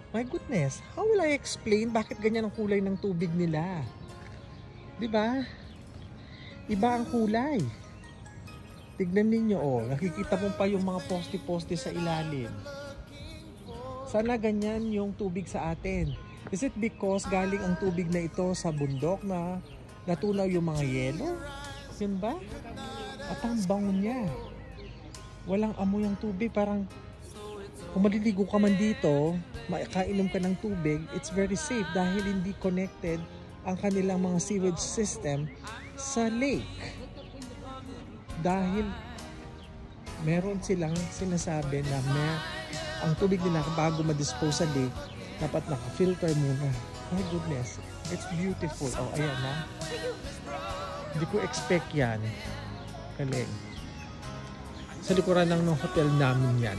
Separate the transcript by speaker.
Speaker 1: My goodness, how will I explain bakit ganyan ang kulay ng tubig nila? 'Di ba? Iba ang kulay. Tignan ninyo, oh, nakikita mo pa yung mga poste-poste sa ilalim. Sana ganyan yung tubig sa atin. Is it because galing ang tubig na ito sa bundok na natunaw yung mga yelo? Yun ba? At ang bango niya. Walang amoy ang tubig. Parang kung maliligo ka man dito, makainom ka ng tubig, it's very safe dahil hindi connected ang kanilang mga sewage system sa lake. Dahil meron silang sinasabi na ang tubig nila bago ma-dispose sa lake, dapat naka-filter muna. My goodness, it's beautiful. Oh, ayan na. Hindi ko expect yan. Galing. Sa likuran ng hotel namin yan.